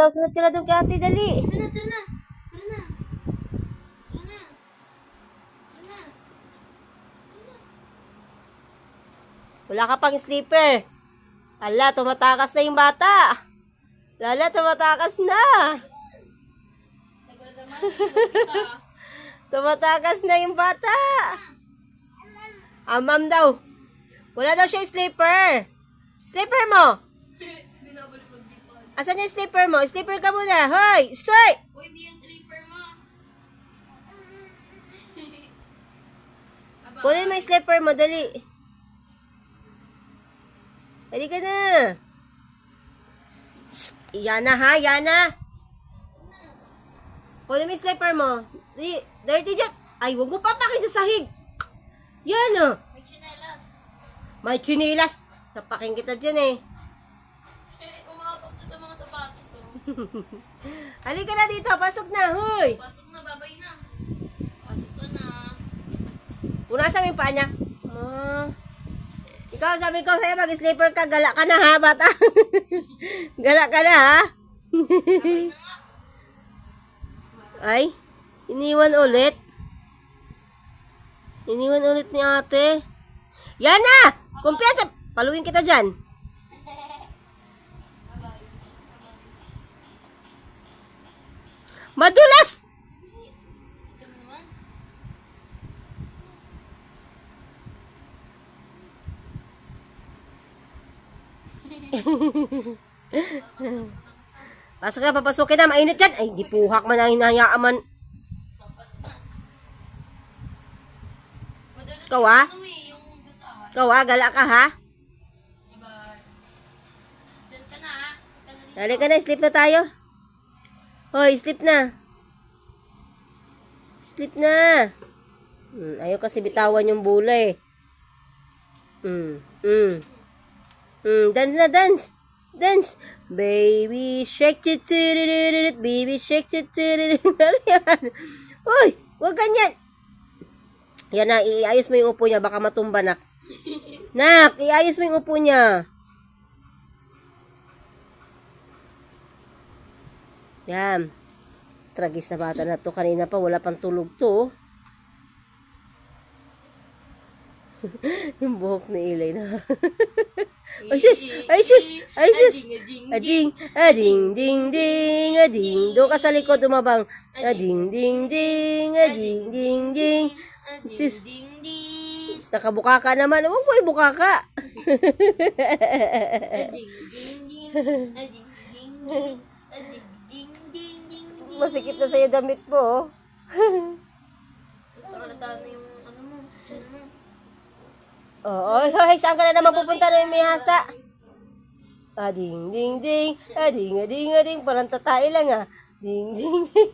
Sunod ka na doon kay ate, dali. Tara na, tara na. Tara na. Tara na. Tara na. Wala ka pang sleeper. Ala, tumatakas na yung bata. Lala, tumatakas na. Tagal naman, iwan kita. Tumatakas na yung bata. Ma'am daw. Wala daw siya sleeper. Sleeper mo. Binabalik ang dipan. Asan yung sleeper mo? Sleeper ka muna. Hoy, stay! Uy, di yan sleeper mo. Aba, Kunin mo yung sleeper mo, dali. Dali ka na. Shh, Yana ha, Yana. Kunin mo yung sleeper mo. Dirty dyan. Ay, huwag mo papakin sa sahig. Yana. may tsinelas. May chinilas. Sapakin kita dyan eh. Umapap sa mga sapatos, oh. Halika na dito, pasok na, huy. Pasok na, babay na. Pasok ka na. Punasan mo yung paa niya. Ikaw, sabi ko sa'yo, mag-sleeper ka, gala ka na ha, bata. Gala ka na ha. Babay na nga. Ay, iniwan ulit. Iniwan ulit ni ate. Yan na! Kumpiyansa! Paluin kita dyan. Babay. Madulas! Ito mo naman. Pasok na, papasukin na. Mainit yan. Ay, di puhak man ang hinahayaan man. Pasok na. Madalas Ikaw, yung ah? ano eh, yung basahan. Ikaw ha, gala ka ha. Babay. Diyan ka na, ah. Ka na dito. Dali ka na, sleep na tayo. Hoy, sleep na. Sleep na. Ayaw kasi bitawan yung bola eh. Dance na, dance. Dance. Baby shark, baby shark, ano yan? Uy, huwag ganyan. Yan na, iayos mo yung upo niya, baka matumba, nak. Nak, iayos mo yung upo niya. Yan. Tragis na bata na to. Kanina pa, wala pang tulog to. Yung buhok ni Ilay na. Ay, sis! Ay, sis! Ay, sis! Ading, ading, ding, ding, ading. Doon ka sa likod umabang. Ading, ding, ding, ading, ding, ding. Sis, Ding, ding. nakabuka ka naman. Huwag mo ibuka ka. Ding, ding, ding. Ding, ding, ding. Ding, ding, ding, ding, ding. Masikip na sa'yo damit mo. Nakalata na yung ano mo, tiyan mo. Oo, ay, saan ka na naman pupunta na yung may hasa? Ading, ding, ding. Ading, ading, ading. Parang tatay lang ah. Ding, ding, ding.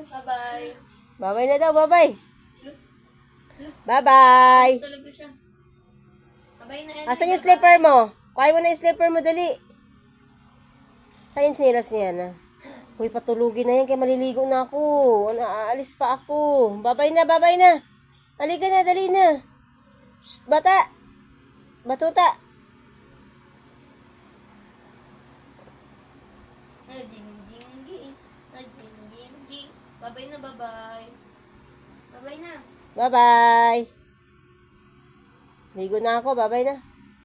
Bye-bye. Babay na daw, babay. Bye-bye. Talaga siya. Bye na yan. Asan yung slipper mo? Kuhay mo na yung slipper mo, dali. Saan yung sinilas niya na? Uy, patulugin na yan, kaya maliligo na ako. Aalis pa ako. Babay na, babay na. Halika na, dali na. Shh, bata. Batuta. Ding, ding, ding. Ding, ding, ding. Bye-bye na, bye-bye. Bye-bye na. Bye-bye. Ligo na ako, babay na.